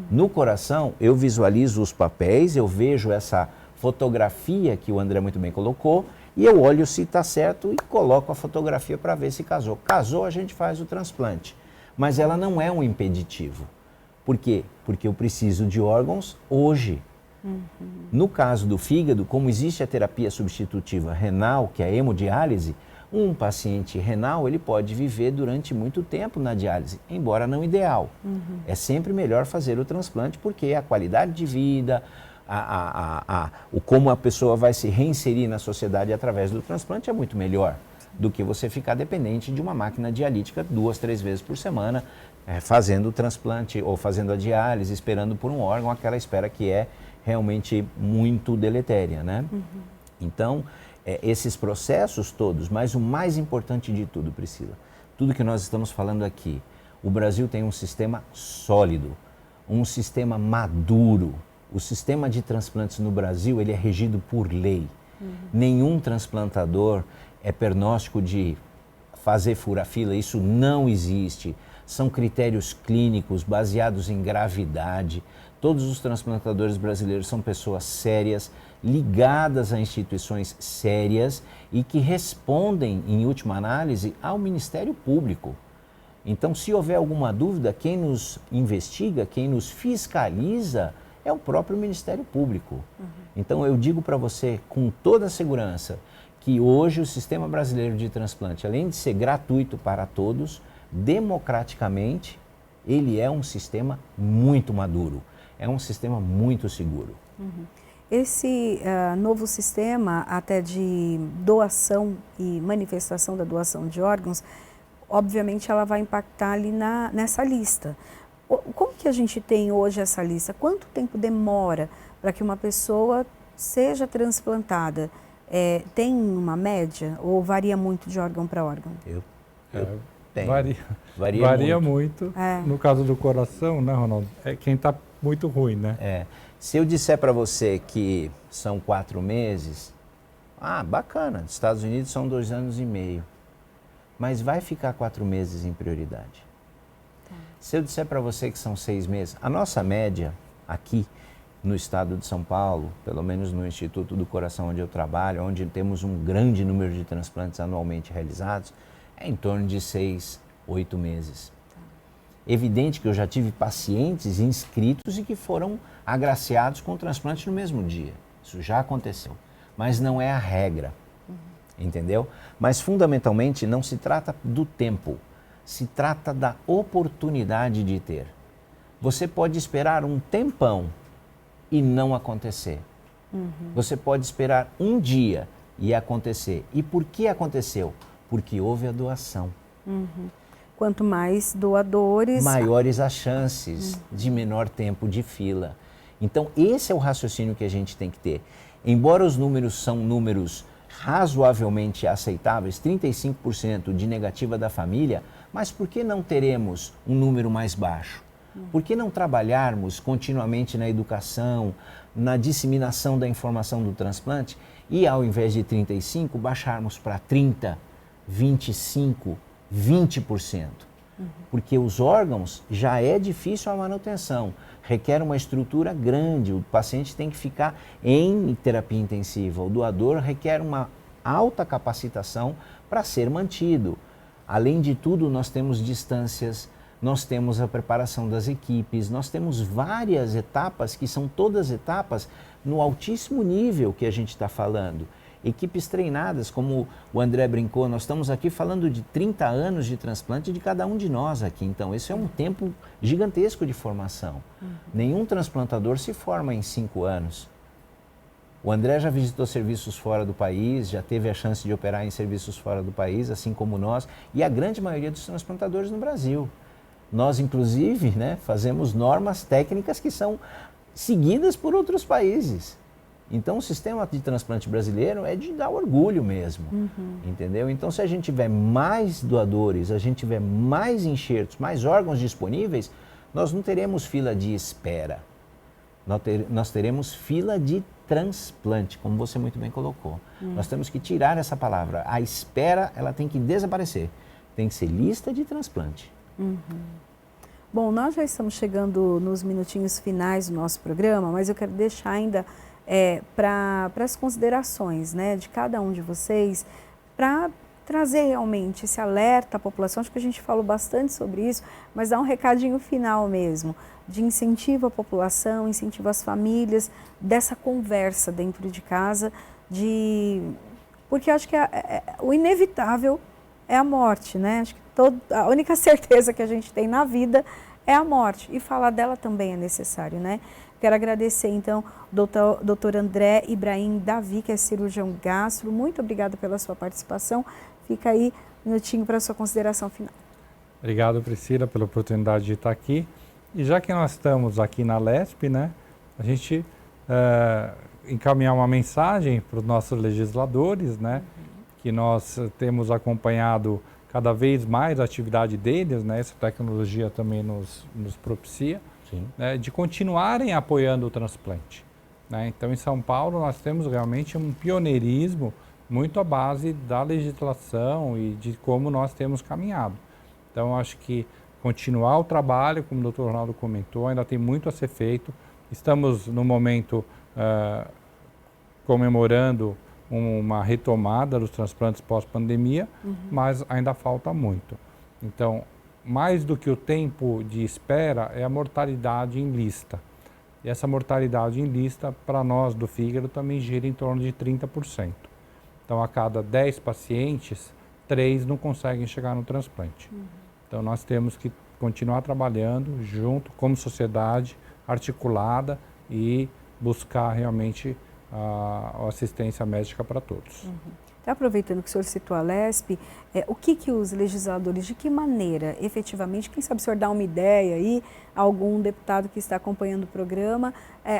No coração, eu visualizo os papéis, eu vejo essa fotografia que o André muito bem colocou, e eu olho se está certo e coloco a fotografia para ver se casou. Casou, a gente faz o transplante. Mas ela não é um impeditivo. Por quê? Porque eu preciso de órgãos hoje. No caso do fígado, como existe a terapia substitutiva renal, que é a hemodiálise, um paciente renal ele pode viver durante muito tempo na diálise, embora não ideal. É sempre melhor fazer o transplante porque a qualidade de vida, como a pessoa vai se reinserir na sociedade através do transplante é muito melhor do que você ficar dependente de uma máquina dialítica 2, 3 vezes por semana, fazendo o transplante ou fazendo a diálise, esperando por um órgão, aquela espera que é realmente muito deletéria, né? Então, esses processos todos, mas o mais importante de tudo, Priscila, tudo que nós estamos falando aqui, o Brasil tem um sistema sólido, um sistema maduro. O sistema de transplantes no Brasil, ele é regido por lei. Nenhum transplantador é pernóstico de fazer fura-fila, isso não existe. São critérios clínicos baseados em gravidade. Todos os transplantadores brasileiros são pessoas sérias, ligadas a instituições sérias e que respondem, em última análise, ao Ministério Público. Então, se houver alguma dúvida, quem nos investiga, quem nos fiscaliza, é o próprio Ministério Público. Então, eu digo para você com toda a segurança que hoje o sistema brasileiro de transplante, além de ser gratuito para todos, democraticamente, ele é um sistema muito maduro, é um sistema muito seguro. Esse novo sistema, até de doação e manifestação da doação de órgãos, obviamente ela vai impactar ali nessa lista. Como que a gente tem hoje essa lista? Quanto tempo demora para que uma pessoa seja transplantada? Tem uma média ou varia muito de órgão para órgão? Eu tenho. Varia muito. No caso do coração, né, Ronaldo? É quem está muito ruim, né? Se eu disser para você que são 4 meses, bacana, nos Estados Unidos são 2 anos e meio. Mas vai ficar 4 meses em prioridade. Se eu disser para você que são 6 meses, a nossa média aqui no estado de São Paulo, pelo menos no Instituto do Coração onde eu trabalho, onde temos um grande número de transplantes anualmente realizados, é em torno de 6, 8 meses. Evidente que eu já tive pacientes inscritos e que foram agraciados com o transplante no mesmo dia. Isso já aconteceu, mas não é a regra, entendeu? Mas fundamentalmente não se trata do tempo, se trata da oportunidade de ter. Você pode esperar um tempão e não acontecer. Você pode esperar um dia e acontecer. E por que aconteceu? Porque houve a doação. Quanto mais doadores, maiores as chances de menor tempo de fila. Então, esse é o raciocínio que a gente tem que ter. Embora os números são números razoavelmente aceitáveis, 35% de negativa da família, mas por que não teremos um número mais baixo? Por que não trabalharmos continuamente na educação, na disseminação da informação do transplante e, ao invés de 35%, baixarmos para 30%, 25%, 20%? Porque os órgãos já é difícil a manutenção, requer uma estrutura grande, o paciente tem que ficar em terapia intensiva, o doador requer uma alta capacitação para ser mantido. Além de tudo, nós temos distâncias, nós temos a preparação das equipes, nós temos várias etapas que são todas etapas no altíssimo nível que a gente está falando. Equipes treinadas, como o André brincou, nós estamos aqui falando de 30 anos de transplante de cada um de nós aqui. Então, esse é um tempo gigantesco de formação. Nenhum transplantador se forma em 5 anos. O André já visitou serviços fora do país, já teve a chance de operar em serviços fora do país, assim como nós, e a grande maioria dos transplantadores no Brasil. Nós, inclusive, fazemos normas técnicas que são seguidas por outros países. Então, o sistema de transplante brasileiro é de dar orgulho mesmo, entendeu? Então, se a gente tiver mais doadores, a gente tiver mais enxertos, mais órgãos disponíveis, nós não teremos fila de espera. Nós teremos fila de transplante, como você muito bem colocou. Nós temos que tirar essa palavra. A espera, ela tem que desaparecer. Tem que ser lista de transplante. Bom, nós já estamos chegando nos minutinhos finais do nosso programa, mas eu quero deixar ainda para as considerações de cada um de vocês, para trazer realmente esse alerta à população. Acho que a gente falou bastante sobre isso, mas dá um recadinho final mesmo, de incentivo à população, incentivo às famílias, dessa conversa dentro de casa, porque acho que o inevitável é a morte, Acho que a única certeza que a gente tem na vida é a morte, e falar dela também é necessário, Quero agradecer, então, o doutor André Ibrahim Davi, que é cirurgião gastro. Muito obrigada pela sua participação. Fica aí um minutinho para a sua consideração final. Obrigado, Priscila, pela oportunidade de estar aqui. E já que nós estamos aqui na LESP, a gente encaminhar uma mensagem para os nossos legisladores, que nós temos acompanhado cada vez mais a atividade deles, essa tecnologia também nos propicia. De continuarem apoiando o transplante. Então, em São Paulo, nós temos realmente um pioneirismo muito à base da legislação e de como nós temos caminhado. Então, acho que continuar o trabalho, como o Dr. Ronaldo comentou, ainda tem muito a ser feito. Estamos, no momento, comemorando uma retomada dos transplantes pós-pandemia, mas ainda falta muito. Então, mais do que o tempo de espera é a mortalidade em lista. E essa mortalidade em lista, para nós do fígado, também gira em torno de 30%. Então, a cada 10 pacientes, 3 não conseguem chegar no transplante. Então, nós temos que continuar trabalhando junto, como sociedade, articulada e buscar realmente a assistência médica para todos. Então, aproveitando que o senhor citou a Alesp, o que os legisladores, de que maneira, efetivamente, quem sabe o senhor dá uma ideia aí, algum deputado que está acompanhando o programa,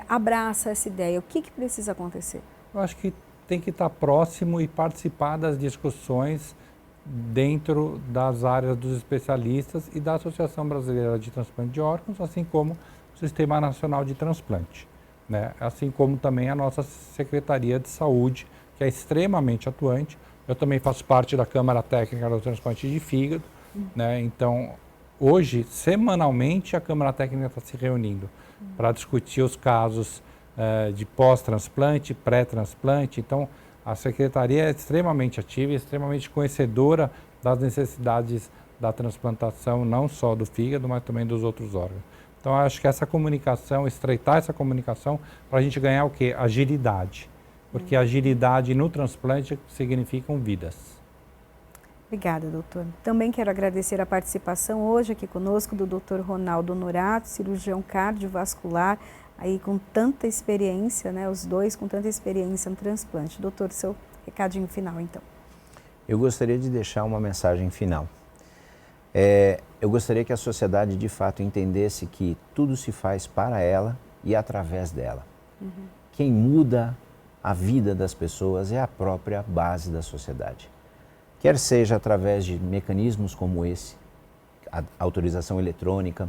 abraça essa ideia, o que precisa acontecer? Eu acho que tem que estar próximo e participar das discussões dentro das áreas dos especialistas e da Associação Brasileira de Transplante de Órgãos, assim como o Sistema Nacional de Transplante, né? Assim como também a nossa Secretaria de Saúde, que é extremamente atuante. Eu também faço parte da Câmara Técnica do Transplante de Fígado, né? Então, hoje, semanalmente, a Câmara Técnica está se reunindo para discutir os casos de pós-transplante, pré-transplante. Então, a Secretaria é extremamente ativa e extremamente conhecedora das necessidades da transplantação, não só do fígado, mas também dos outros órgãos. Então, acho que essa comunicação, estreitar essa comunicação, para a gente ganhar o quê? Agilidade. Porque agilidade no transplante significam vidas. Obrigada, doutor. Também quero agradecer a participação hoje aqui conosco do Dr. Ronaldo Honorato, cirurgião cardiovascular, aí com tanta experiência, né, os dois com tanta experiência no transplante. Doutor, seu recadinho final, então. Eu gostaria de deixar uma mensagem final. Eu gostaria que a sociedade, de fato, entendesse que tudo se faz para ela e através dela. Quem muda a vida das pessoas é a própria base da sociedade. Quer seja através de mecanismos como esse, a autorização eletrônica,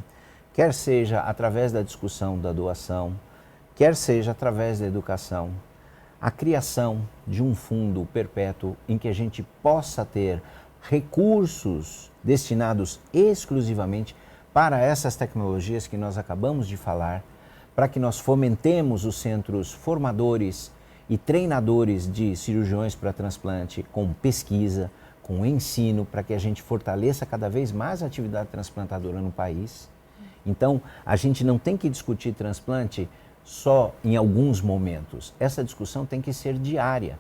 quer seja através da discussão da doação, quer seja através da educação, a criação de um fundo perpétuo em que a gente possa ter recursos destinados exclusivamente para essas tecnologias que nós acabamos de falar, para que nós fomentemos os centros formadores e treinadores de cirurgiões para transplante com pesquisa, com ensino, para que a gente fortaleça cada vez mais a atividade transplantadora no país. Então, a gente não tem que discutir transplante só em alguns momentos. Essa discussão tem que ser diária.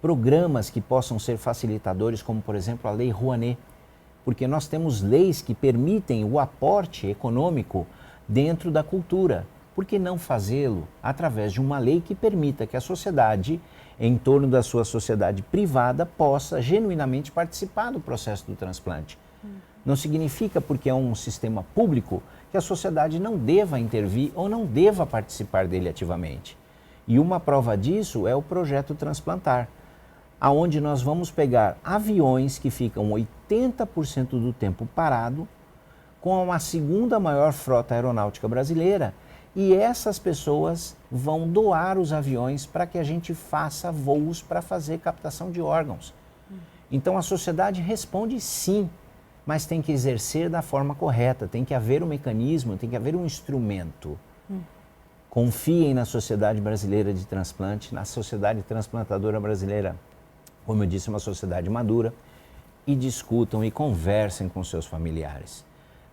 Programas que possam ser facilitadores, como por exemplo a Lei Rouanet, porque nós temos leis que permitem o aporte econômico dentro da cultura. Por que não fazê-lo através de uma lei que permita que a sociedade, em torno da sua sociedade privada, possa genuinamente participar do processo do transplante? Não significa, porque é um sistema público, que a sociedade não deva intervir ou não deva participar dele ativamente. E uma prova disso é o projeto Transplantar, aonde nós vamos pegar aviões que ficam 80% do tempo parado, com a segunda maior frota aeronáutica brasileira, e essas pessoas vão doar os aviões para que a gente faça voos para fazer captação de órgãos. Então a sociedade responde sim, mas tem que exercer da forma correta, tem que haver um mecanismo, tem que haver um instrumento. Confiem na Sociedade Brasileira de Transplante, na Sociedade Transplantadora Brasileira, como eu disse, uma sociedade madura, e discutam e conversem com seus familiares.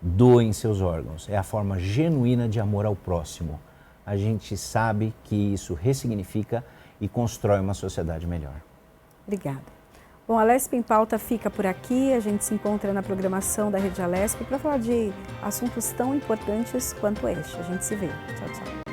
Doem seus órgãos, é a forma genuína de amor ao próximo. A gente sabe que isso ressignifica e constrói uma sociedade melhor. Obrigada. Bom, a Alesp em Pauta fica por aqui, a gente se encontra na programação da Rede Alesp para falar de assuntos tão importantes quanto este. A gente se vê. Tchau, tchau.